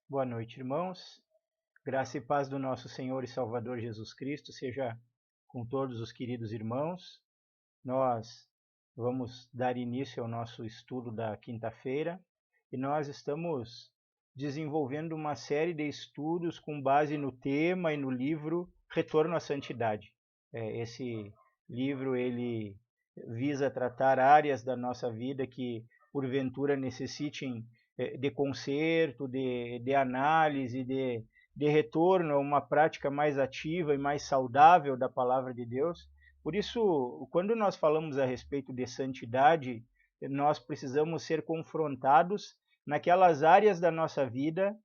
Boa noite, irmãos. Graça e paz do nosso Senhor e Salvador Jesus Cristo seja com todos os queridos irmãos. Nós vamos dar início ao nosso estudo da quinta-feira e nós estamos desenvolvendo uma série de estudos com base no tema e no livro Retorno à Santidade. Esse livro ele visa tratar áreas da nossa vida que porventura necessitem de conserto, de análise, de retorno a uma prática mais ativa e mais saudável da palavra de Deus. Por isso, quando nós falamos a respeito de santidade, nós precisamos ser confrontados naquelas áreas da nossa vida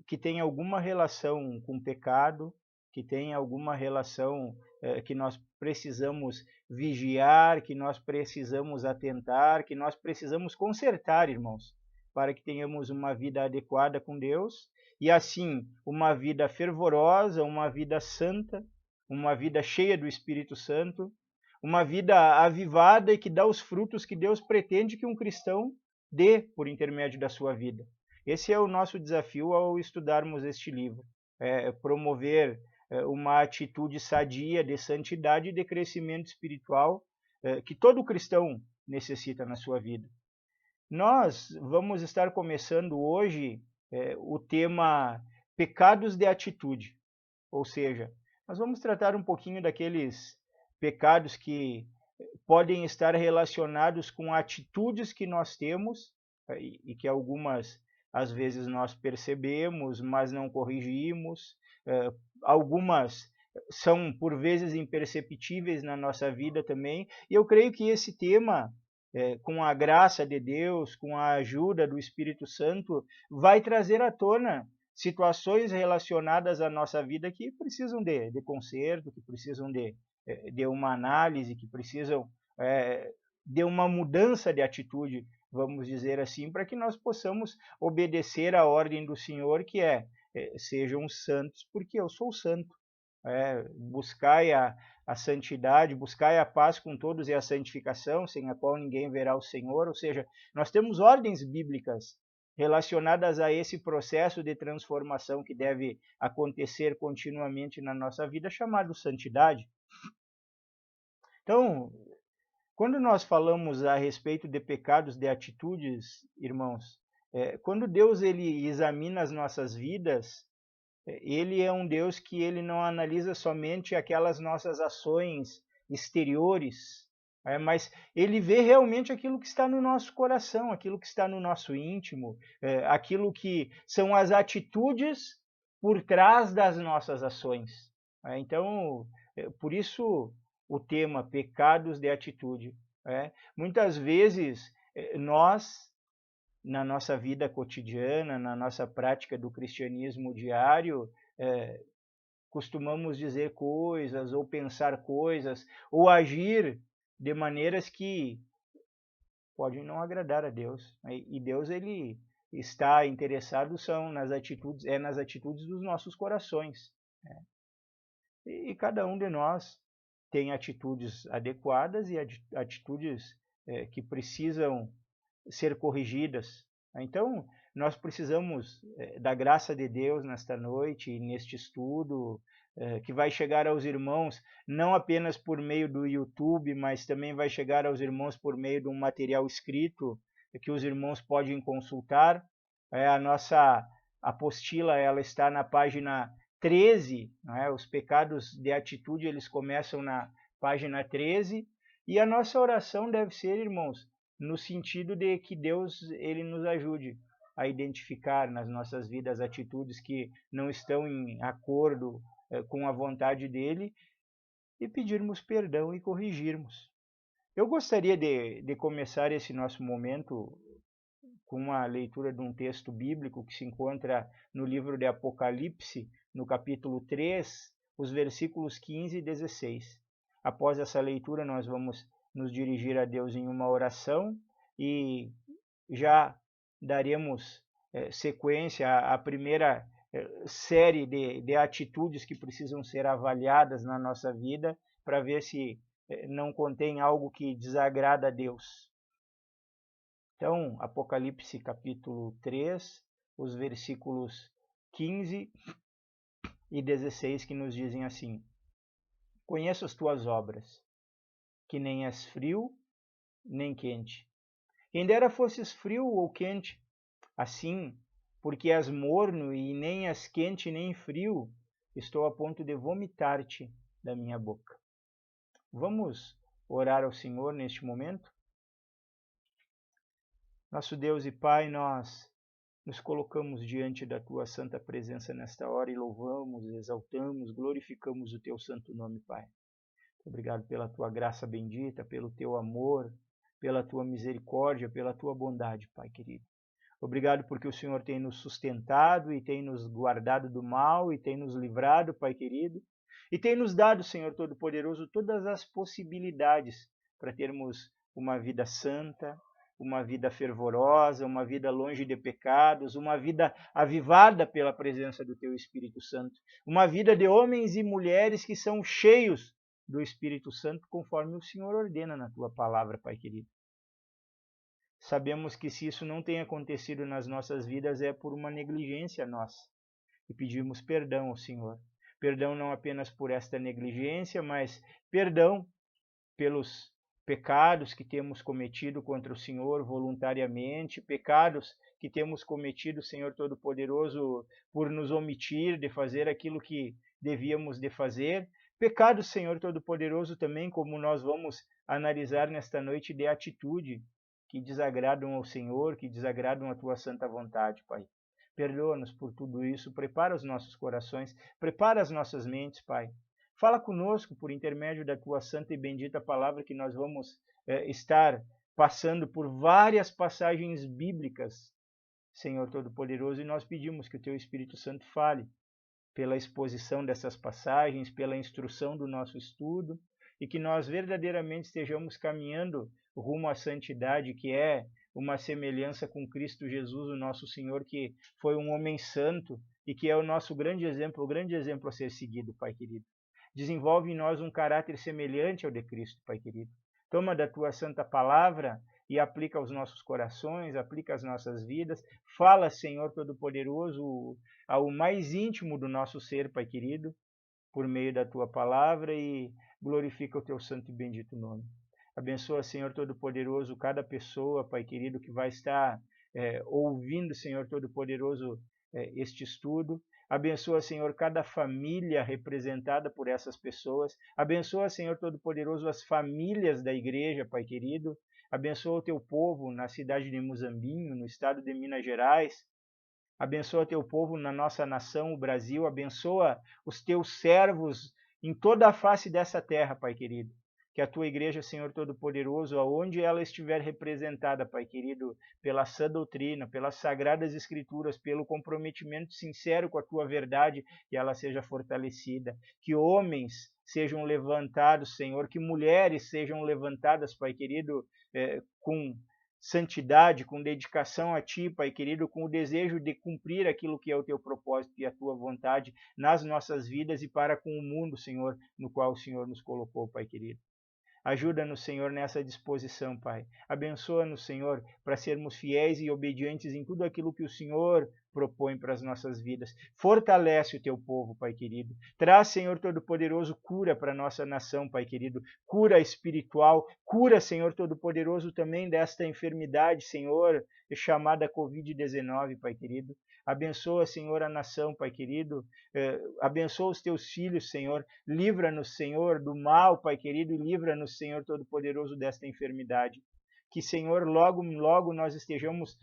que têm alguma relação com pecado, que têm alguma relação que nós precisamos vigiar, que nós precisamos atentar, que nós precisamos consertar, irmãos, para que tenhamos uma vida adequada com Deus e assim uma vida fervorosa, uma vida santa, uma vida cheia do Espírito Santo, uma vida avivada e que dá os frutos que Deus pretende que um cristão dê por intermédio da sua vida. Esse é o nosso desafio ao estudarmos este livro, promover uma atitude sadia de santidade e de crescimento espiritual que todo cristão necessita na sua vida. Nós vamos estar começando hoje o tema pecados de atitude, ou seja, nós vamos tratar um pouquinho daqueles pecados que podem estar relacionados com atitudes que nós temos e que algumas às vezes nós percebemos, mas não corrigimos. Algumas são por vezes imperceptíveis na nossa vida também. E eu creio que esse tema, com a graça de Deus, com a ajuda do Espírito Santo, vai trazer à tona situações relacionadas à nossa vida que precisam de conserto, que precisam de uma análise, que precisam de uma mudança de atitude, vamos dizer assim, para que nós possamos obedecer à ordem do Senhor, que sejam santos, porque eu sou santo. Buscai a santidade, buscai a paz com todos e a santificação, sem a qual ninguém verá o Senhor. Ou seja, nós temos ordens bíblicas relacionadas a esse processo de transformação que deve acontecer continuamente na nossa vida, chamado santidade. Então, quando nós falamos a respeito de pecados de atitudes, irmãos, quando Deus ele examina as nossas vidas, ele é um Deus que ele não analisa somente aquelas nossas ações exteriores, mas ele vê realmente aquilo que está no nosso coração, aquilo que está no nosso íntimo, aquilo que são as atitudes por trás das nossas ações. Então, por isso o tema pecados de atitude. Muitas vezes nós na nossa vida cotidiana, na nossa prática do cristianismo diário, costumamos dizer coisas, ou pensar coisas, ou agir de maneiras que podem não agradar a Deus. E Deus ele está interessado são nas atitudes dos nossos corações. E cada um de nós tem atitudes adequadas e atitudes que precisam ser corrigidas. Então, nós precisamos da graça de Deus nesta noite, neste estudo, que vai chegar aos irmãos não apenas por meio do YouTube, mas também vai chegar aos irmãos por meio de um material escrito que os irmãos podem consultar. A nossa apostila ela está na página 13, os pecados de atitude eles começam na página 13, e a nossa oração deve ser, irmãos, no sentido de que Deus ele nos ajude a identificar nas nossas vidas atitudes que não estão em acordo com a vontade dele e pedirmos perdão e corrigirmos. Eu gostaria de começar esse nosso momento com uma leitura de um texto bíblico que se encontra no livro de Apocalipse, no capítulo 3, os versículos 15 e 16. Após essa leitura, nós vamos nos dirigir a Deus em uma oração e já daremos sequência à primeira série de atitudes que precisam ser avaliadas na nossa vida para ver se não contém algo que desagrada a Deus. Então, Apocalipse capítulo 3, os versículos 15 e 16, que nos dizem assim: Conheço as tuas obras, que nem és frio nem quente. Quem dera fosses frio ou quente, assim, porque és morno e nem és quente nem frio, estou a ponto de vomitar-te da minha boca. Vamos orar ao Senhor neste momento? Nosso Deus e Pai, nós nos colocamos diante da Tua santa presença nesta hora e louvamos, exaltamos, glorificamos o Teu santo nome, Pai. Obrigado pela Tua graça bendita, pelo Teu amor, pela Tua misericórdia, pela Tua bondade, Pai querido. Obrigado porque o Senhor tem nos sustentado e tem nos guardado do mal e tem nos livrado, Pai querido. E tem nos dado, Senhor Todo-Poderoso, todas as possibilidades para termos uma vida santa, uma vida fervorosa, uma vida longe de pecados, uma vida avivada pela presença do Teu Espírito Santo, uma vida de homens e mulheres que são cheios do Espírito Santo, conforme o Senhor ordena na Tua palavra, Pai querido. Sabemos que se isso não tem acontecido nas nossas vidas é por uma negligência nossa. E pedimos perdão ao Senhor. Perdão não apenas por esta negligência, mas perdão pelos pecados que temos cometido contra o Senhor voluntariamente, pecados que temos cometido, Senhor Todo-Poderoso, por nos omitir de fazer aquilo que devíamos de fazer. Pecados, Senhor Todo-Poderoso, também, como nós vamos analisar nesta noite, de atitude, que desagradam ao Senhor, que desagradam a Tua santa vontade, Pai. Perdoa-nos por tudo isso, prepara os nossos corações, prepara as nossas mentes, Pai. Fala conosco por intermédio da Tua santa e bendita palavra, que nós vamos estar passando por várias passagens bíblicas, Senhor Todo-Poderoso, e nós pedimos que o Teu Espírito Santo fale pela exposição dessas passagens, pela instrução do nosso estudo, e que nós verdadeiramente estejamos caminhando rumo à santidade, que é uma semelhança com Cristo Jesus, o nosso Senhor, que foi um homem santo e que é o nosso grande exemplo a ser seguido, Pai querido. Desenvolve em nós um caráter semelhante ao de Cristo, Pai querido. Toma da Tua santa palavra e aplica aos nossos corações, aplica às nossas vidas. Fala, Senhor Todo-Poderoso, ao mais íntimo do nosso ser, Pai querido, por meio da Tua palavra, e glorifica o Teu santo e bendito nome. Abençoa, Senhor Todo-Poderoso, cada pessoa, Pai querido, que vai estar ouvindo, Senhor Todo-Poderoso, este estudo. Abençoa, Senhor, cada família representada por essas pessoas. Abençoa, Senhor Todo-Poderoso, as famílias da igreja, Pai querido. Abençoa o Teu povo na cidade de Muzambinho, no estado de Minas Gerais. Abençoa Teu povo na nossa nação, o Brasil. Abençoa os Teus servos em toda a face dessa terra, Pai querido. Que a Tua igreja, Senhor Todo-Poderoso, aonde ela estiver representada, Pai querido, pela sã doutrina, pelas sagradas escrituras, pelo comprometimento sincero com a Tua verdade, que ela seja fortalecida. Que homens sejam levantados, Senhor, que mulheres sejam levantadas, Pai querido, com santidade, com dedicação a Ti, Pai querido, com o desejo de cumprir aquilo que é o Teu propósito e a Tua vontade nas nossas vidas e para com o mundo, Senhor, no qual o Senhor nos colocou, Pai querido. Ajuda-nos, Senhor, nessa disposição, Pai. Abençoa-nos, Senhor, para sermos fiéis e obedientes em tudo aquilo que o Senhor propõe para as nossas vidas. Fortalece o Teu povo, Pai querido. Traz, Senhor Todo-Poderoso, cura para a nossa nação, Pai querido. Cura espiritual. Cura, Senhor Todo-Poderoso, também desta enfermidade, Senhor, chamada Covid-19, Pai querido. Abençoa, Senhor, a nação, Pai querido. Abençoa os Teus filhos, Senhor. Livra-nos, Senhor, do mal, Pai querido, e livra-nos, Senhor Todo-Poderoso, desta enfermidade. Que, Senhor, logo, logo nós estejamos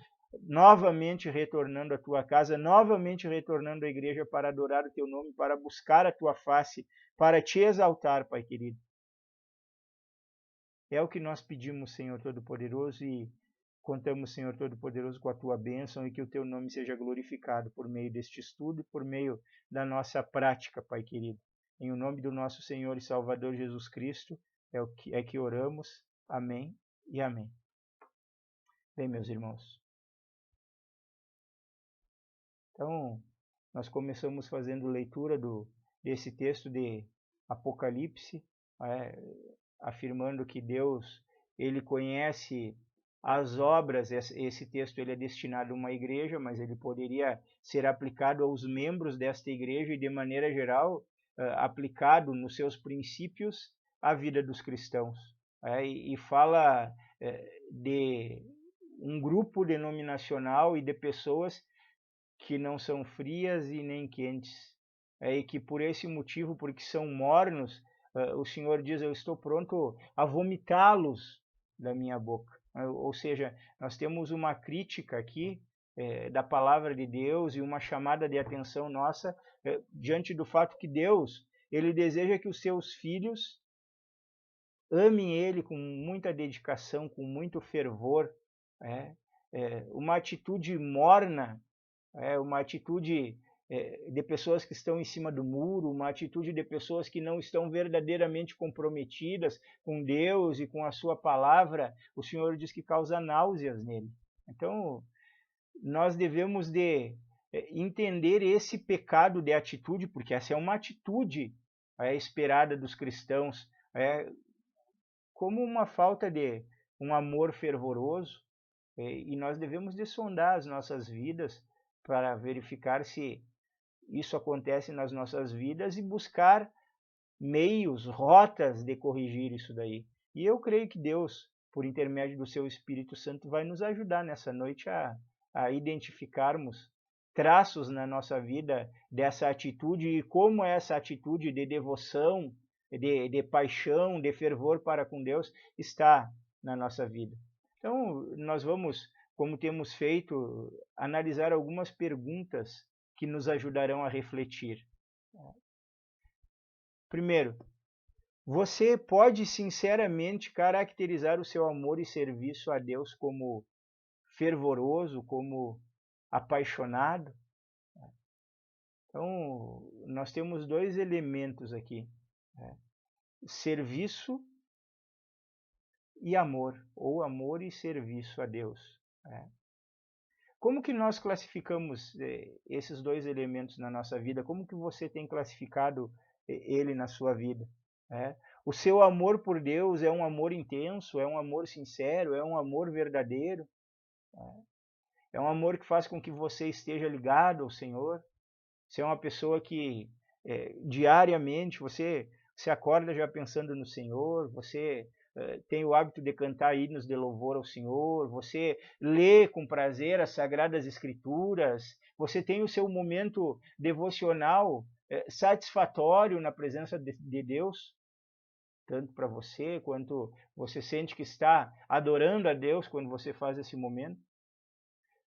novamente retornando à Tua casa, novamente retornando à igreja para adorar o Teu nome, para buscar a Tua face, para Te exaltar, Pai querido. É o que nós pedimos, Senhor Todo-Poderoso, e contamos, Senhor Todo-Poderoso, com a Tua bênção, e que o Teu nome seja glorificado por meio deste estudo e por meio da nossa prática, Pai querido. Em o nome do nosso Senhor e Salvador Jesus Cristo é que oramos. Amém e amém. Bem, meus irmãos. Então, nós começamos fazendo leitura desse texto de Apocalipse, afirmando que Deus, Ele conhece as obras, esse texto ele é destinado a uma igreja, mas ele poderia ser aplicado aos membros desta igreja e, de maneira geral, aplicado nos seus princípios à vida dos cristãos. E fala de um grupo denominacional e de pessoas que não são frias e nem quentes, e que por esse motivo, porque são mornos, o Senhor diz, eu estou pronto a vomitá-los da minha boca. Ou seja, nós temos uma crítica aqui da palavra de Deus e uma chamada de atenção nossa diante do fato que Deus, ele deseja que os seus filhos amem ele com muita dedicação, com muito fervor. Uma atitude morna, uma atitude de pessoas que estão em cima do muro, uma atitude de pessoas que não estão verdadeiramente comprometidas com Deus e com a sua palavra, o Senhor diz que causa náuseas nele. Então, nós devemos de entender esse pecado de atitude, porque essa é uma atitude esperada dos cristãos, como uma falta de um amor fervoroso, e nós devemos de sondar as nossas vidas para verificar se isso acontece nas nossas vidas e buscar meios, rotas de corrigir isso daí. E eu creio que Deus, por intermédio do seu Espírito Santo, vai nos ajudar nessa noite a identificarmos traços na nossa vida dessa atitude e como essa atitude de devoção, de paixão, de fervor para com Deus está na nossa vida. Então, nós vamos, como temos feito, analisar algumas perguntas que nos ajudarão a refletir. Primeiro, você pode sinceramente caracterizar o seu amor e serviço a Deus como fervoroso, como apaixonado? Então, nós temos dois elementos aqui, serviço e amor, ou amor e serviço a Deus. Como que nós classificamos esses dois elementos na nossa vida? Como que você tem classificado ele na sua vida? O seu amor por Deus é um amor intenso, é um amor sincero, é um amor verdadeiro? É um amor que faz com que você esteja ligado ao Senhor? Você é uma pessoa que diariamente você acorda já pensando no Senhor, você tem o hábito de cantar hinos de louvor ao Senhor, você lê com prazer as Sagradas Escrituras, você tem o seu momento devocional satisfatório na presença de Deus, tanto para você quanto você sente que está adorando a Deus quando você faz esse momento.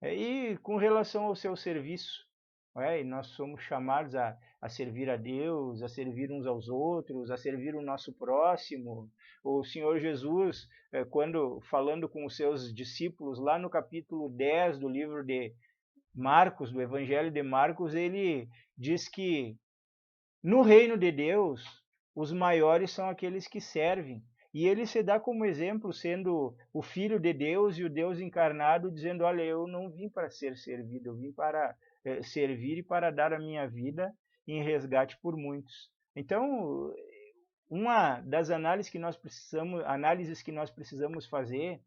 E com relação ao seu serviço, e nós somos chamados a servir a Deus, a servir uns aos outros, a servir o nosso próximo. O Senhor Jesus, quando falando com os seus discípulos, lá no capítulo 10 do livro de Marcos, do Evangelho de Marcos, ele diz que no reino de Deus, os maiores são aqueles que servem. E ele se dá como exemplo, sendo o Filho de Deus e o Deus encarnado, dizendo, olha, eu não vim para ser servido, eu vim para servir e para dar a minha vida em resgate por muitos. Então, uma das análises que nós precisamos fazer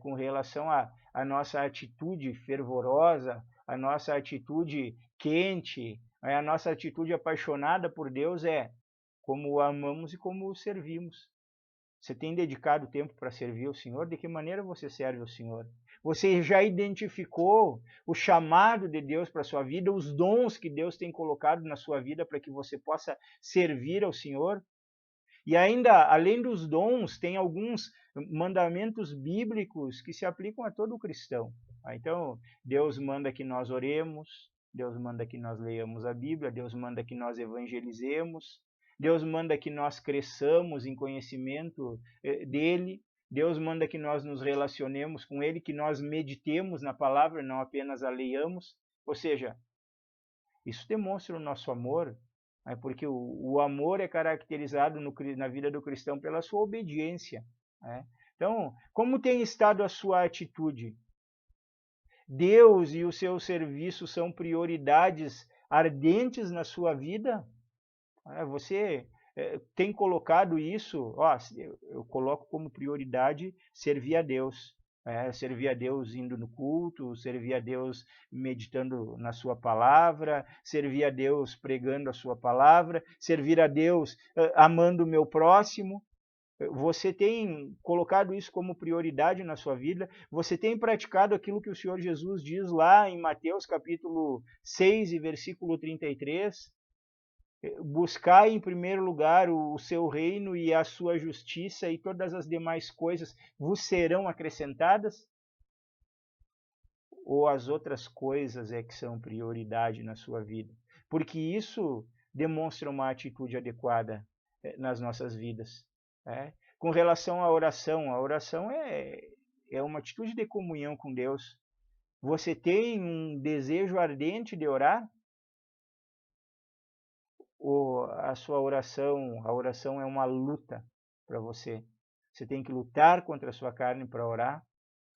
com relação à nossa atitude fervorosa, a nossa atitude quente, a nossa atitude apaixonada por Deus como o amamos e como o servimos. Você tem dedicado tempo para servir ao Senhor? De que maneira você serve ao Senhor? Você já identificou o chamado de Deus para a sua vida, os dons que Deus tem colocado na sua vida para que você possa servir ao Senhor? E ainda, além dos dons, tem alguns mandamentos bíblicos que se aplicam a todo cristão. Então, Deus manda que nós oremos, Deus manda que nós leiamos a Bíblia, Deus manda que nós evangelizemos, Deus manda que nós cresçamos em conhecimento dele, Deus manda que nós nos relacionemos com ele, que nós meditemos na palavra, não apenas a leiamos. Ou seja, isso demonstra o nosso amor, porque o amor é caracterizado na vida do cristão pela sua obediência. Então, como tem estado a sua atitude? Deus e o seu serviço são prioridades ardentes na sua vida? Você tem colocado isso, eu coloco como prioridade servir a Deus. servir a Deus indo no culto, servir a Deus meditando na sua palavra, servir a Deus pregando a sua palavra, servir a Deus amando o meu próximo. Você tem colocado isso como prioridade na sua vida? Você tem praticado aquilo que o Senhor Jesus diz lá em Mateus capítulo 6 e versículo 33? Buscai em primeiro lugar o seu reino e a sua justiça, e todas as demais coisas vos serão acrescentadas? Ou as outras coisas é que são prioridade na sua vida? Porque isso demonstra uma atitude adequada nas nossas vidas. Com relação à oração, a oração é uma atitude de comunhão com Deus. Você tem um desejo ardente de orar? Ou a sua oração, a oração é uma luta para você? Você tem que lutar contra a sua carne para orar?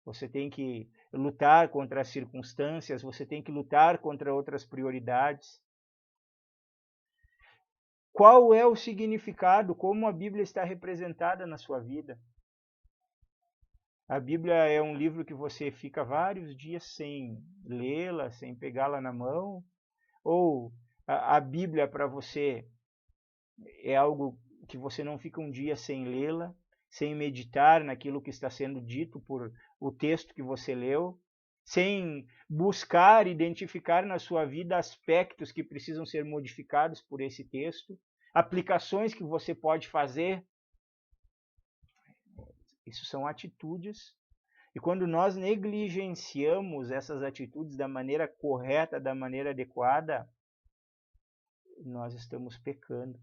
Você tem que lutar contra as circunstâncias? Você tem que lutar contra outras prioridades? Qual é o significado? Como a Bíblia está representada na sua vida? A Bíblia é um livro que você fica vários dias sem lê-la, sem pegá-la na mão? Ou a Bíblia para você é algo que você não fica um dia sem lê-la, sem meditar naquilo que está sendo dito por o texto que você leu, sem buscar identificar na sua vida aspectos que precisam ser modificados por esse texto, aplicações que você pode fazer? Isso são atitudes. E quando nós negligenciamos essas atitudes da maneira correta, da maneira adequada, nós estamos pecando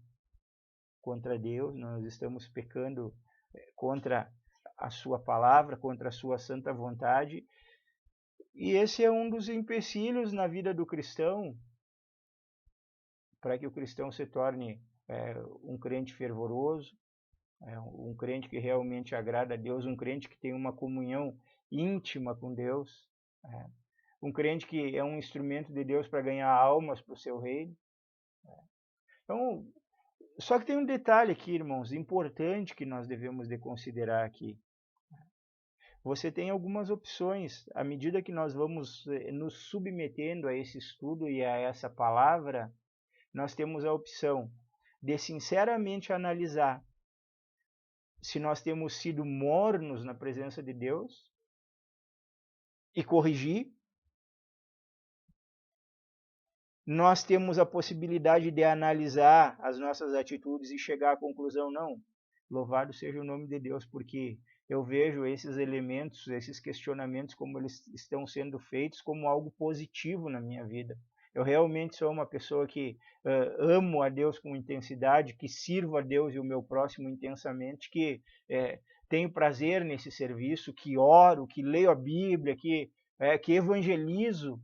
contra Deus, nós estamos pecando contra a sua palavra, contra a sua santa vontade. E esse é um dos empecilhos na vida do cristão, para que o cristão se torne um crente fervoroso, um crente que realmente agrada a Deus, um crente que tem uma comunhão íntima com Deus, um crente que é um instrumento de Deus para ganhar almas para o seu reino. Então, só que tem um detalhe aqui, irmãos, importante que nós devemos de considerar aqui. Você tem algumas opções. À medida que nós vamos nos submetendo a esse estudo e a essa palavra, nós temos a opção de sinceramente analisar se nós temos sido mornos na presença de Deus e corrigir. Nós temos a possibilidade de analisar as nossas atitudes e chegar à conclusão, não, louvado seja o nome de Deus, porque eu vejo esses elementos, esses questionamentos, como eles estão sendo feitos, como algo positivo na minha vida. Eu realmente sou uma pessoa que amo a Deus com intensidade, que sirvo a Deus e o meu próximo intensamente, que tenho prazer nesse serviço, que oro, que leio a Bíblia, que evangelizo.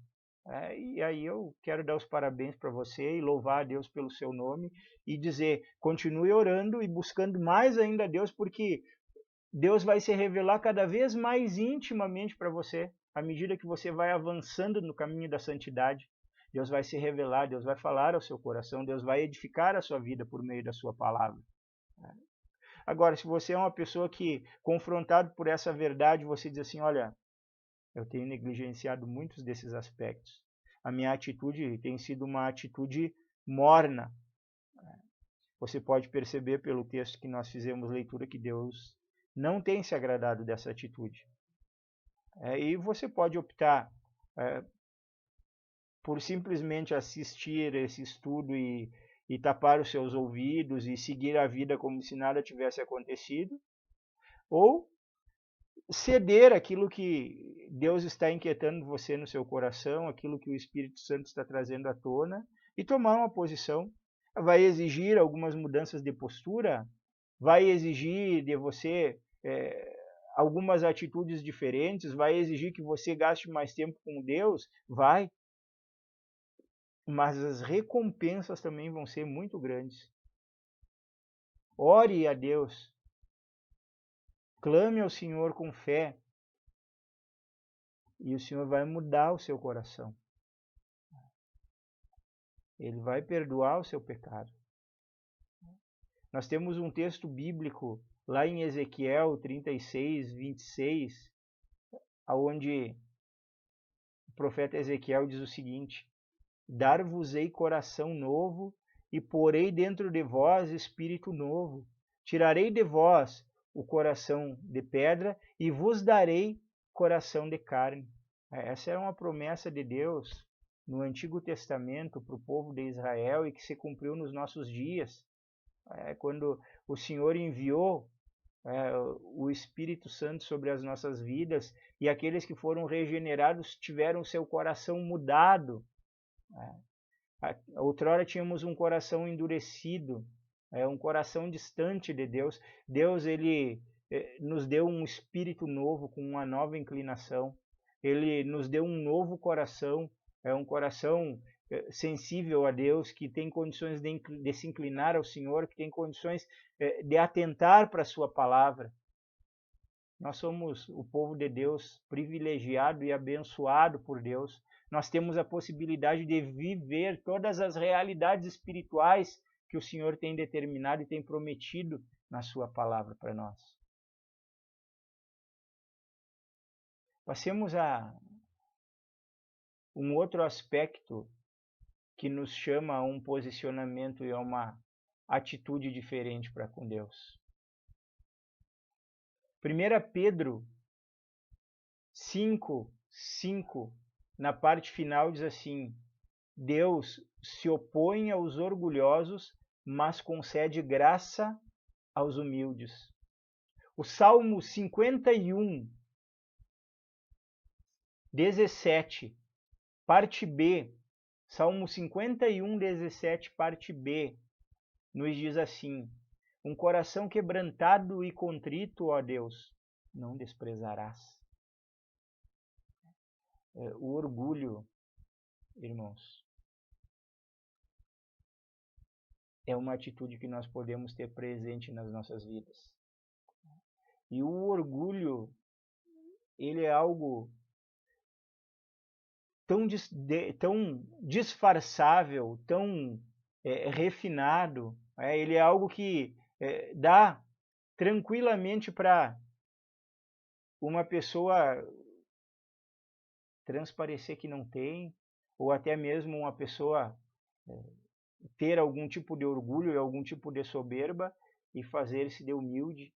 E aí eu quero dar os parabéns para você e louvar a Deus pelo seu nome e dizer, continue orando e buscando mais ainda a Deus, porque Deus vai se revelar cada vez mais intimamente para você, à medida que você vai avançando no caminho da santidade. Deus vai se revelar, Deus vai falar ao seu coração, Deus vai edificar a sua vida por meio da sua palavra. Agora, se você é uma pessoa que, confrontado por essa verdade, você diz assim, olha, eu tenho negligenciado muitos desses aspectos. A minha atitude tem sido uma atitude morna. Você pode perceber pelo texto que nós fizemos leitura que Deus não tem se agradado dessa atitude. E você pode optar por simplesmente assistir esse estudo e tapar os seus ouvidos e seguir a vida como se nada tivesse acontecido, ou ceder aquilo que Deus está inquietando você no seu coração, aquilo que o Espírito Santo está trazendo à tona, e tomar uma posição. Vai exigir algumas mudanças de postura, vai exigir de você algumas atitudes diferentes, vai exigir que você gaste mais tempo com Deus, vai. Mas as recompensas também vão ser muito grandes. Ore a Deus. Clame ao Senhor com fé. E o Senhor vai mudar o seu coração. Ele vai perdoar o seu pecado. Nós temos um texto bíblico lá em Ezequiel 36, 26, onde o profeta Ezequiel diz o seguinte: dar-vos-ei coração novo e porei dentro de vós espírito novo. Tirarei de vós o coração de pedra e vos darei coração de carne. Essa é uma promessa de Deus no Antigo Testamento para o povo de Israel e que se cumpriu nos nossos dias. Quando o Senhor enviou o Espírito Santo sobre as nossas vidas e aqueles que foram regenerados tiveram seu coração mudado. Outrora tínhamos um coração endurecido, um coração distante de Deus. Deus, ele nos deu um espírito novo, com uma nova inclinação. Ele nos deu um novo coração, um coração sensível a Deus, que tem condições de se inclinar ao Senhor, que tem condições de atentar para a sua palavra. Nós somos o povo de Deus, privilegiado e abençoado por Deus. Nós temos a possibilidade de viver todas as realidades espirituais que o Senhor tem determinado e tem prometido na sua palavra para nós. Passemos a um outro aspecto que nos chama a um posicionamento e a uma atitude diferente para com Deus. 1 Pedro 5:5, na parte final, diz assim: Deus se opõe aos orgulhosos, mas concede graça aos humildes. O Salmo 51:17, parte B, Salmo 51:17, parte B, nos diz assim: um coração quebrantado e contrito, ó Deus, não desprezarás. O orgulho, irmãos, é uma atitude que nós podemos ter presente nas nossas vidas. E o orgulho, ele é algo tão disfarçável, tão refinado. Ele é algo que dá tranquilamente para uma pessoa transparecer que não tem, ou até mesmo uma pessoa ter algum tipo de orgulho e algum tipo de soberba e fazer-se de humilde.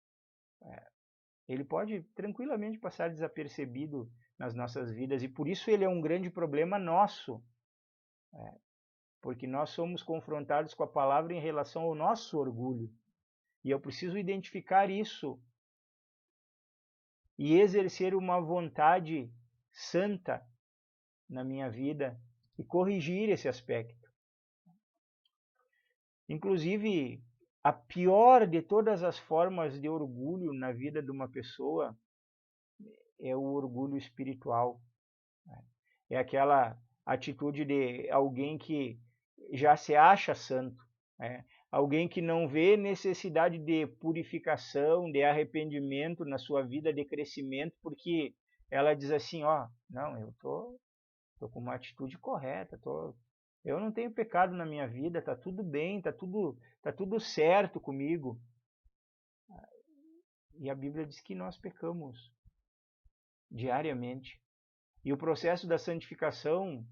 Ele pode tranquilamente passar desapercebido nas nossas vidas, e por isso ele é um grande problema nosso, porque nós somos confrontados com a palavra em relação ao nosso orgulho, e eu preciso identificar isso e exercer uma vontade santa na minha vida e corrigir esse aspecto. Inclusive, a pior de todas as formas de orgulho na vida de uma pessoa é o orgulho espiritual. É aquela atitude de alguém que já se acha santo, alguém que não vê necessidade de purificação, de arrependimento na sua vida, de crescimento, porque ela diz assim, não, eu tô com uma atitude correta, eu não tenho pecado na minha vida, tá tudo bem, tá tudo certo comigo. E a Bíblia diz que nós pecamos diariamente. E o processo da santificação,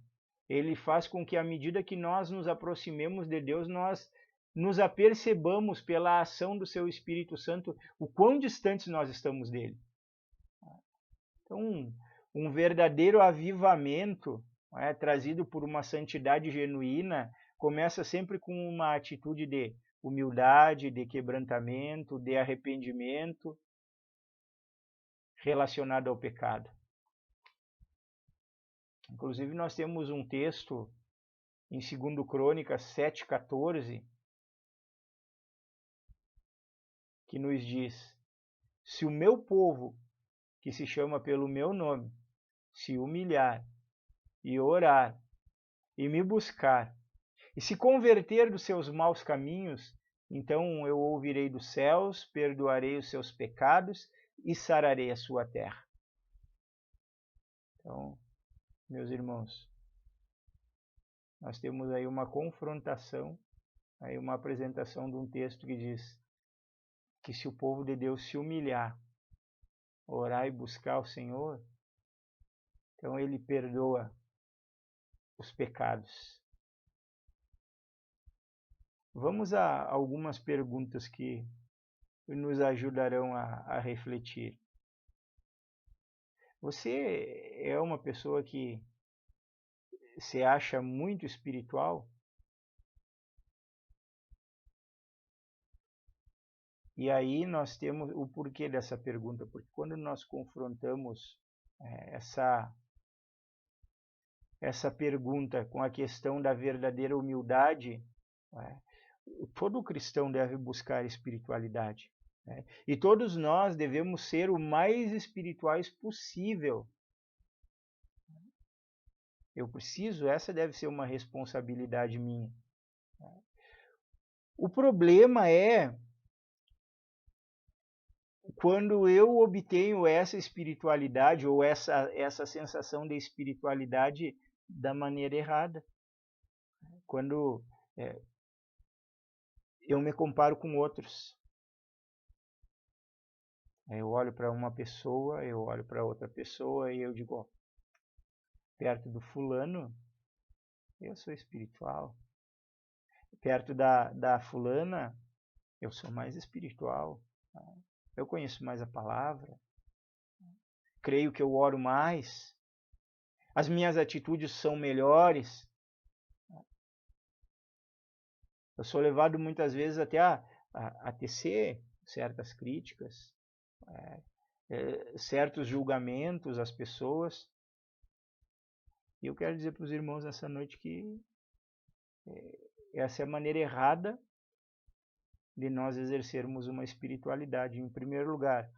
ele faz com que à medida que nós nos aproximemos de Deus, nós nos apercebamos pela ação do seu Espírito Santo o quão distantes nós estamos dele. Então, um verdadeiro avivamento trazido por uma santidade genuína começa sempre com uma atitude de humildade, de quebrantamento, de arrependimento relacionado ao pecado. Inclusive, nós temos um texto em 2 Crônicas 7:14 que nos diz: se o meu povo, que se chama pelo meu nome, se humilhar e orar e me buscar e se converter dos seus maus caminhos, então eu ouvirei dos céus, perdoarei os seus pecados e sararei a sua terra. Então, meus irmãos, nós temos aí uma confrontação, aí uma apresentação de um texto que diz que se o povo de Deus se humilhar, orar e buscar o Senhor, Então ele perdoa os pecados. Vamos a algumas perguntas que nos ajudarão a refletir. Você é uma pessoa que se acha muito espiritual? E aí nós temos o porquê dessa pergunta, porque quando nós confrontamos essa pergunta com a questão da verdadeira humildade, todo cristão deve buscar espiritualidade. E todos nós devemos ser o mais espirituais possível. Eu preciso, essa deve ser uma responsabilidade minha. O problema é quando eu obtenho essa espiritualidade ou essa sensação de espiritualidade da maneira errada. Quando eu me comparo com outros. Eu olho para uma pessoa, eu olho para outra pessoa e eu digo, ó, perto do fulano, eu sou espiritual. Perto da fulana, eu sou mais espiritual. Eu conheço mais a palavra. Creio que eu oro mais. As minhas atitudes são melhores. Eu sou levado muitas vezes até a tecer certas críticas, certos julgamentos às pessoas. E eu quero dizer para os irmãos nessa noite que essa é a maneira errada de nós exercermos uma espiritualidade. Em primeiro lugar,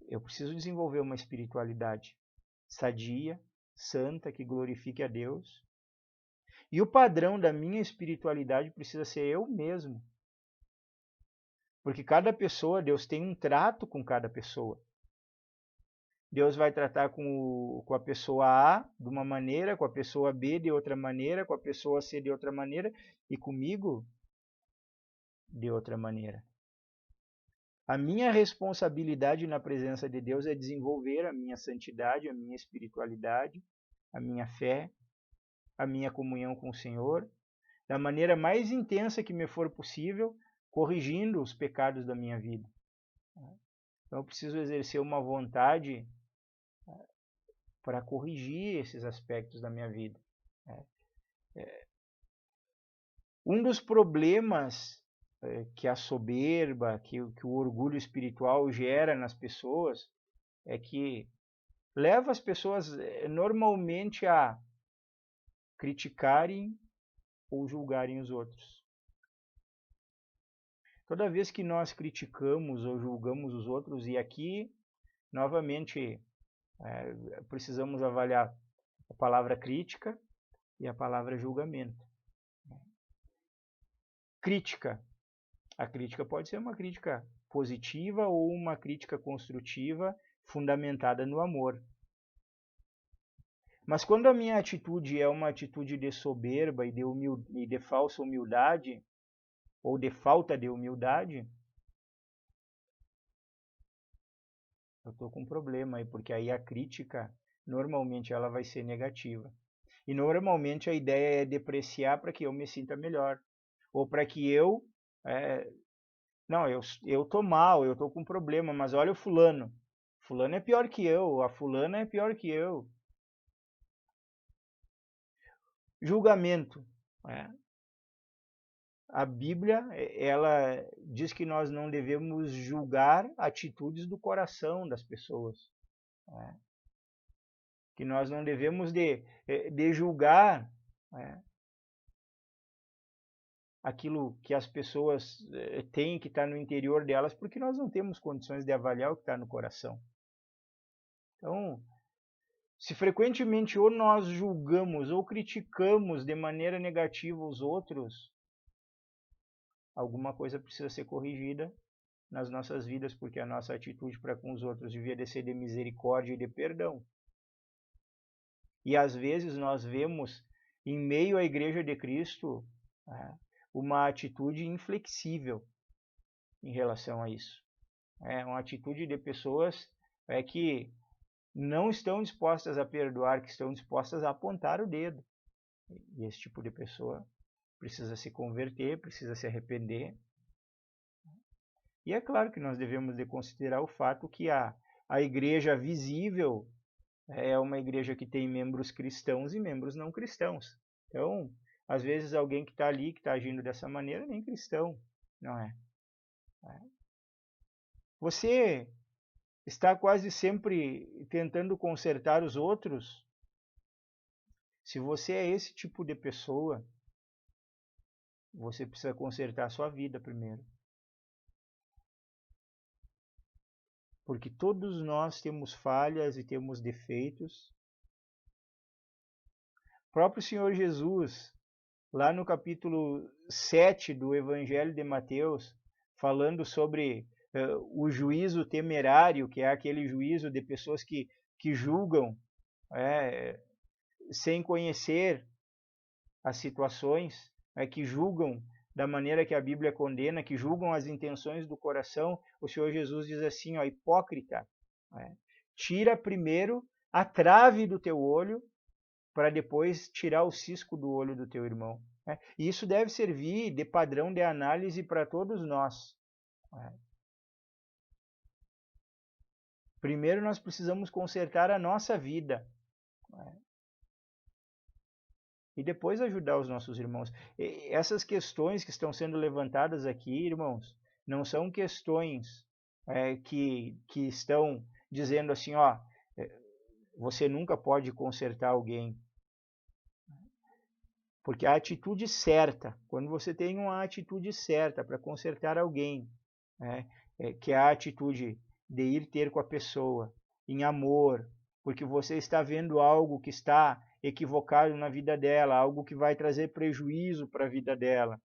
eu preciso desenvolver uma espiritualidade sadia, santa, que glorifique a Deus. E o padrão da minha espiritualidade precisa ser eu mesmo. Porque cada pessoa, Deus tem um trato com cada pessoa. Deus vai tratar com a pessoa A de uma maneira, com a pessoa B de outra maneira, com a pessoa C de outra maneira e comigo de outra maneira. A minha responsabilidade na presença de Deus é desenvolver a minha santidade, a minha espiritualidade, a minha fé, a minha comunhão com o Senhor, da maneira mais intensa que me for possível, corrigindo os pecados da minha vida. Então eu preciso exercer uma vontade para corrigir esses aspectos da minha vida. Um dos problemas que a soberba, que o orgulho espiritual gera nas pessoas, é que leva as pessoas normalmente a criticarem ou julgarem os outros. Toda vez que nós criticamos ou julgamos os outros, e aqui, novamente, precisamos avaliar a palavra crítica e a palavra julgamento. Crítica. A crítica pode ser uma crítica positiva ou uma crítica construtiva fundamentada no amor. Mas quando a minha atitude é uma atitude de soberba e de falsa humildade, ou de falta de humildade, eu estou com um problema aí, porque aí a crítica, normalmente, ela vai ser negativa. E normalmente a ideia é depreciar para que eu me sinta melhor. Ou para que eu... não, eu estou mal, eu estou com um problema, mas olha o fulano. Fulano é pior que eu, a fulana é pior que eu. Julgamento. A Bíblia, ela diz que nós não devemos julgar atitudes do coração das pessoas. Que nós não devemos de julgar aquilo que as pessoas têm que está no interior delas, porque nós não temos condições de avaliar o que está no coração. Então, se frequentemente ou nós julgamos ou criticamos de maneira negativa os outros, alguma coisa precisa ser corrigida nas nossas vidas, porque a nossa atitude para com os outros devia de ser de misericórdia e de perdão. E às vezes nós vemos em meio à Igreja de Cristo uma atitude inflexível em relação a isso. É uma atitude de pessoas que não estão dispostas a perdoar, que estão dispostas a apontar o dedo. E esse tipo de pessoa precisa se converter, precisa se arrepender. E é claro que nós devemos de considerar o fato que a igreja visível é uma igreja que tem membros cristãos e membros não cristãos. Então, às vezes alguém que está ali, que está agindo dessa maneira, nem cristão, não é? Você está quase sempre tentando consertar os outros? Se você é esse tipo de pessoa, você precisa consertar a sua vida primeiro. Porque todos nós temos falhas e temos defeitos. O próprio Senhor Jesus, lá no capítulo 7 do Evangelho de Mateus, falando sobre o juízo temerário, que é aquele juízo de pessoas que julgam sem conhecer as situações, que julgam da maneira que a Bíblia condena, que julgam as intenções do coração. O Senhor Jesus diz assim, ó, hipócrita, tira primeiro a trave do teu olho, para depois tirar o cisco do olho do teu irmão. E isso deve servir de padrão de análise para todos nós. Primeiro nós precisamos consertar a nossa vida. E depois ajudar os nossos irmãos. E essas questões que estão sendo levantadas aqui, irmãos, não são questões que estão dizendo assim, ó, você nunca pode consertar alguém. Porque a atitude certa, quando você tem uma atitude certa para consertar alguém, que é a atitude de ir ter com a pessoa em amor, porque você está vendo algo que está equivocado na vida dela, algo que vai trazer prejuízo para a vida dela.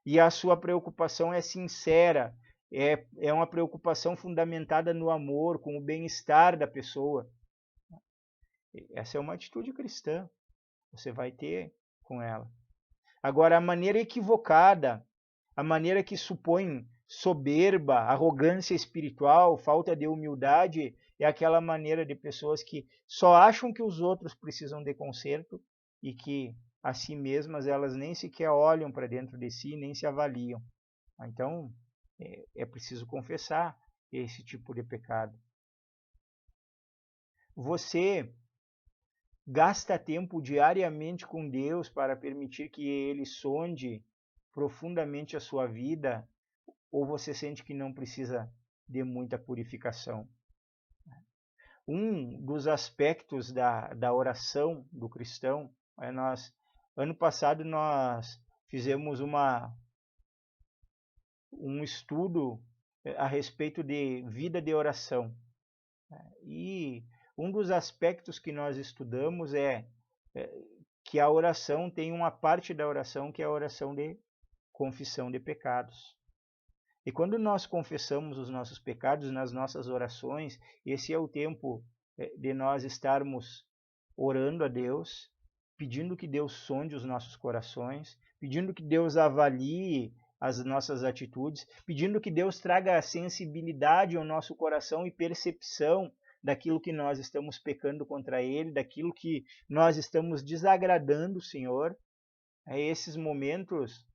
E a sua preocupação é sincera, é uma preocupação fundamentada no amor, com o bem-estar da pessoa. Essa é uma atitude cristã, você vai ter com ela. Agora, a maneira equivocada, a maneira que supõe soberba, arrogância espiritual, falta de humildade, é aquela maneira de pessoas que só acham que os outros precisam de conserto e que a si mesmas elas nem sequer olham para dentro de si, nem se avaliam. Então, é preciso confessar esse tipo de pecado. Você gasta tempo diariamente com Deus para permitir que Ele sonde profundamente a sua vida, ou você sente que não precisa de muita purificação? Um dos aspectos da oração do cristão, ano passado nós fizemos um estudo a respeito de vida de oração. E um dos aspectos que nós estudamos é que a oração tem uma parte da oração que é a oração de confissão de pecados. E quando nós confessamos os nossos pecados nas nossas orações, esse é o tempo de nós estarmos orando a Deus, pedindo que Deus sonde os nossos corações, pedindo que Deus avalie as nossas atitudes, pedindo que Deus traga sensibilidade ao nosso coração e percepção daquilo que nós estamos pecando contra Ele, daquilo que nós estamos desagradando o Senhor. Esses momentos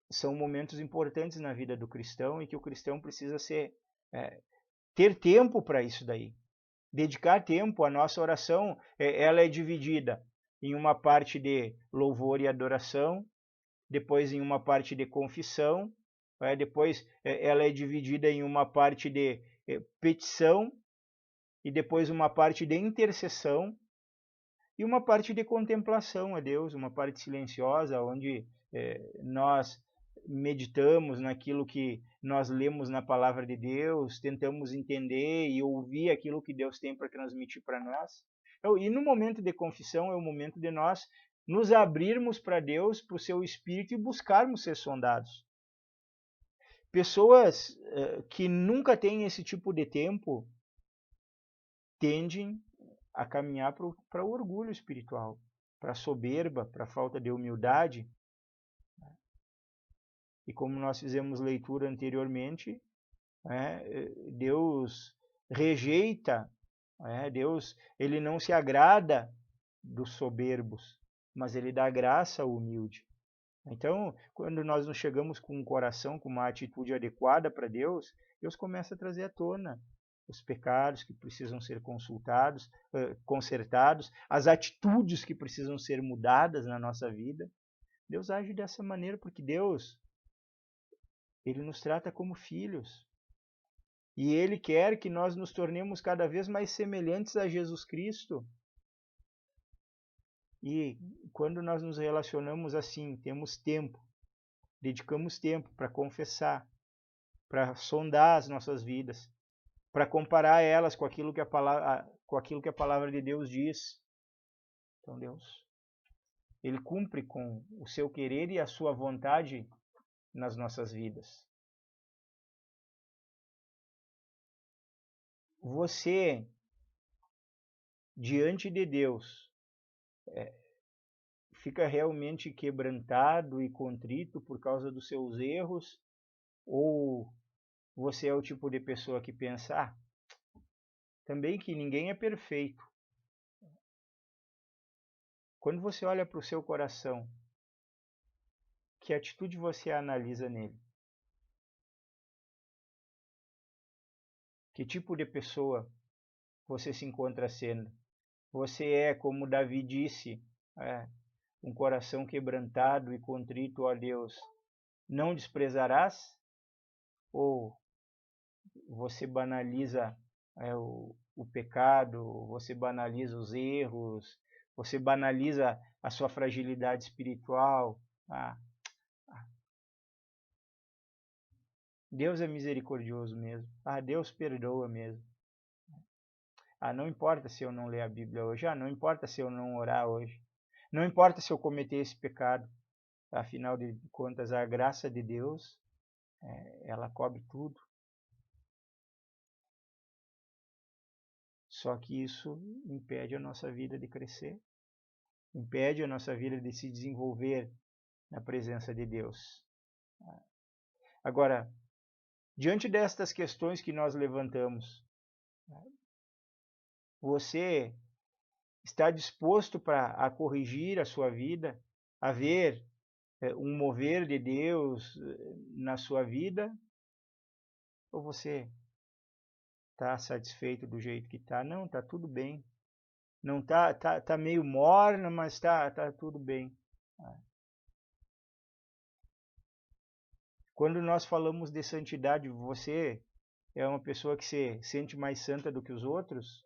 são momentos importantes na vida do cristão e que o cristão precisa ter tempo para isso daí. Dedicar tempo. A nossa oração ela é dividida em uma parte de louvor e adoração, depois em uma parte de confissão, depois ela é dividida em uma parte de petição, e depois uma parte de intercessão, e uma parte de contemplação a Deus, uma parte silenciosa, onde nós meditamos naquilo que nós lemos na palavra de Deus, tentamos entender e ouvir aquilo que Deus tem para transmitir para nós. E no momento de confissão é o momento de nós nos abrirmos para Deus, para o seu Espírito e buscarmos ser sondados. Pessoas que nunca têm esse tipo de tempo tendem a caminhar para o orgulho espiritual, para a soberba, para a falta de humildade. E como nós fizemos leitura anteriormente, Deus rejeita, Deus, ele não se agrada dos soberbos, mas ele dá graça ao humilde. Então, quando nós nos chegamos com um coração, com uma atitude adequada para Deus, Deus começa a trazer à tona os pecados que precisam ser consertados, as atitudes que precisam ser mudadas na nossa vida. Deus age dessa maneira porque Deus, ele nos trata como filhos. E ele quer que nós nos tornemos cada vez mais semelhantes a Jesus Cristo. E quando nós nos relacionamos assim, temos tempo, dedicamos tempo para confessar, para sondar as nossas vidas, para comparar elas com aquilo que a palavra de Deus diz. Então Deus, ele cumpre com o seu querer e a sua vontade nas nossas vidas. Você, diante de Deus, fica realmente quebrantado e contrito por causa dos seus erros? Ou você é o tipo de pessoa que pensa, também que ninguém é perfeito? Quando você olha para o seu coração, que atitude você analisa nele? Que tipo de pessoa você se encontra sendo? Você é, como Davi disse, um coração quebrantado e contrito a Deus, não desprezarás? Ou você banaliza o pecado, você banaliza os erros, você banaliza a sua fragilidade espiritual? Deus é misericordioso mesmo. Deus perdoa mesmo. Não importa se eu não ler a Bíblia hoje. Não importa se eu não orar hoje. Não importa se eu cometer esse pecado. Afinal de contas, a graça de Deus, ela cobre tudo. Só que isso impede a nossa vida de crescer. Impede a nossa vida de se desenvolver na presença de Deus. Agora, diante destas questões que nós levantamos, você está disposto a corrigir a sua vida, a ver um mover de Deus na sua vida? Ou você está satisfeito do jeito que está? Não, está tudo bem. Não tá meio morna, mas tá tudo bem. Quando nós falamos de santidade, você é uma pessoa que se sente mais santa do que os outros?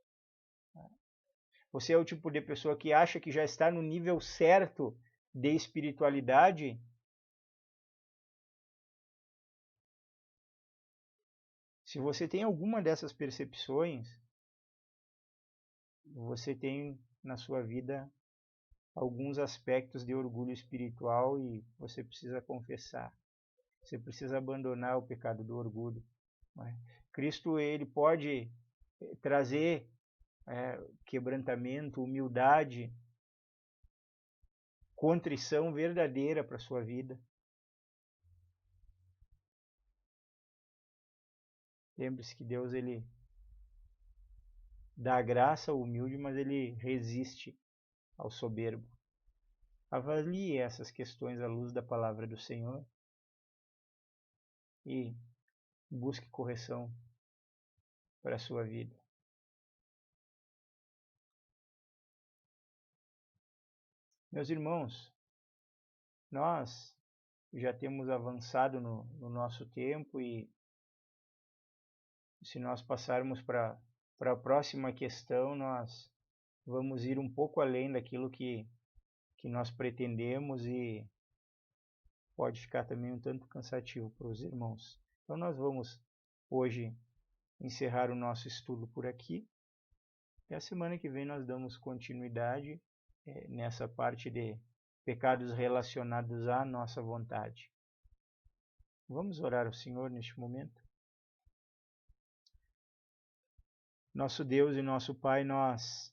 Você é o tipo de pessoa que acha que já está no nível certo de espiritualidade? Se você tem alguma dessas percepções, você tem na sua vida alguns aspectos de orgulho espiritual e você precisa confessar. Você precisa abandonar o pecado do orgulho. Cristo, ele pode trazer quebrantamento, humildade, contrição verdadeira para a sua vida. Lembre-se que Deus, ele dá graça ao humilde, mas ele resiste ao soberbo. Avalie essas questões à luz da palavra do Senhor e busque correção para a sua vida. Meus irmãos, nós já temos avançado no nosso tempo e se nós passarmos para a próxima questão, nós vamos ir um pouco além daquilo que nós pretendemos e pode ficar também um tanto cansativo para os irmãos. Então nós vamos hoje encerrar o nosso estudo por aqui. E a semana que vem nós damos continuidade nessa parte de pecados relacionados à nossa vontade. Vamos orar ao Senhor neste momento? Nosso Deus e nosso Pai, nós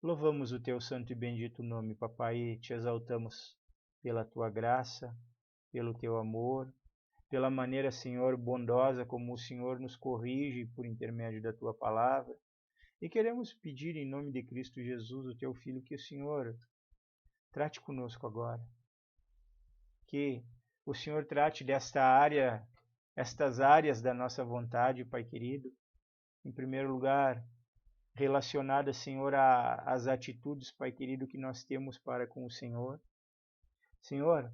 louvamos o Teu santo e bendito nome, Papai, e Te exaltamos pela Tua graça, pelo Teu amor, pela maneira, Senhor, bondosa como o Senhor nos corrige por intermédio da Tua palavra. E queremos pedir em nome de Cristo Jesus, o Teu Filho, que o Senhor trate conosco agora. Que o Senhor trate estas áreas da nossa vontade, Pai querido. Em primeiro lugar, relacionadas, Senhor, às atitudes, Pai querido, que nós temos para com o Senhor. Senhor,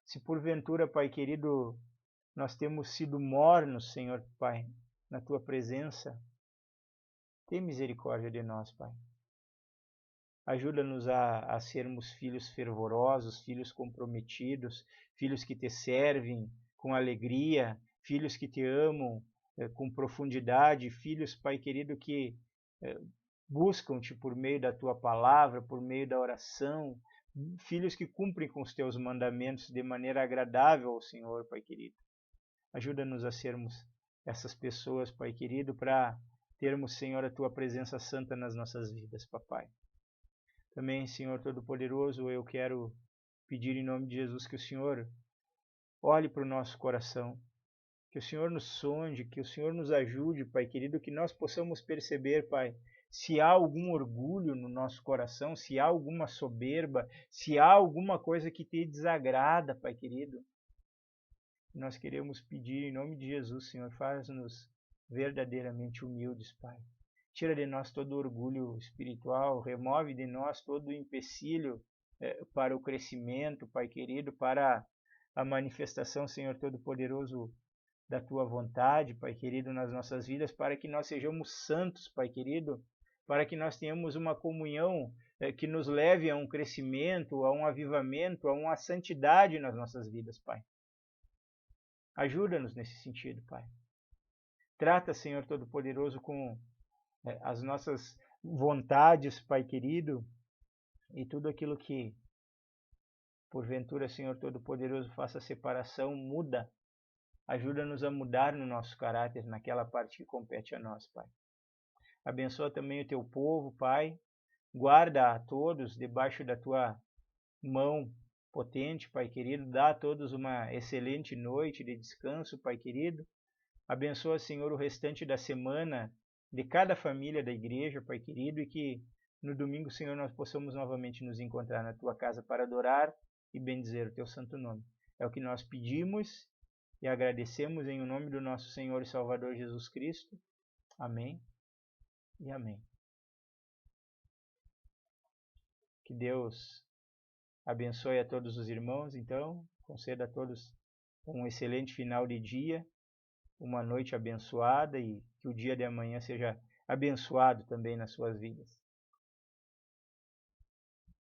se porventura, Pai querido, nós temos sido mornos, Senhor, Pai, na Tua presença, tem misericórdia de nós, Pai. Ajuda-nos a sermos filhos fervorosos, filhos comprometidos, filhos que Te servem com alegria, filhos que Te amam com profundidade, filhos, Pai querido, que buscam-Te por meio da Tua palavra, por meio da oração, filhos que cumprem com os Teus mandamentos de maneira agradável ao Senhor, Pai querido. Ajuda-nos a sermos essas pessoas, Pai querido, para termos, Senhor, a Tua presença santa nas nossas vidas, Papai. Também, Senhor Todo-Poderoso, eu quero pedir em nome de Jesus que o Senhor olhe para o nosso coração, que o Senhor nos sonde, que o Senhor nos ajude, Pai querido, que nós possamos perceber, Pai, se há algum orgulho no nosso coração, se há alguma soberba, se há alguma coisa que Te desagrada, Pai querido. Nós queremos pedir em nome de Jesus, Senhor, faz-nos verdadeiramente humildes, Pai. Tira de nós todo orgulho espiritual, remove de nós todo o empecilho para o crescimento, Pai querido, para a manifestação, Senhor Todo-Poderoso, da Tua vontade, Pai querido, nas nossas vidas, para que nós sejamos santos, Pai querido, para que nós tenhamos uma comunhão que nos leve a um crescimento, a um avivamento, a uma santidade nas nossas vidas, Pai. Ajuda-nos nesse sentido, Pai. Trata, Senhor Todo-Poderoso, com as nossas vontades, Pai querido, e tudo aquilo que, porventura, Senhor Todo-Poderoso, faça separação, muda. Ajuda-nos a mudar no nosso caráter, naquela parte que compete a nós, Pai. Abençoa também o Teu povo, Pai. Guarda a todos debaixo da Tua mão potente, Pai querido. Dá a todos uma excelente noite de descanso, Pai querido. Abençoa, Senhor, o restante da semana de cada família da igreja, Pai querido, e que no domingo, Senhor, nós possamos novamente nos encontrar na Tua casa para adorar e bendizer o Teu santo nome. É o que nós pedimos e agradecemos em nome do nosso Senhor e Salvador Jesus Cristo. Amém e amém. Que Deus abençoe a todos os irmãos, então, conceda a todos um excelente final de dia, uma noite abençoada e que o dia de amanhã seja abençoado também nas suas vidas.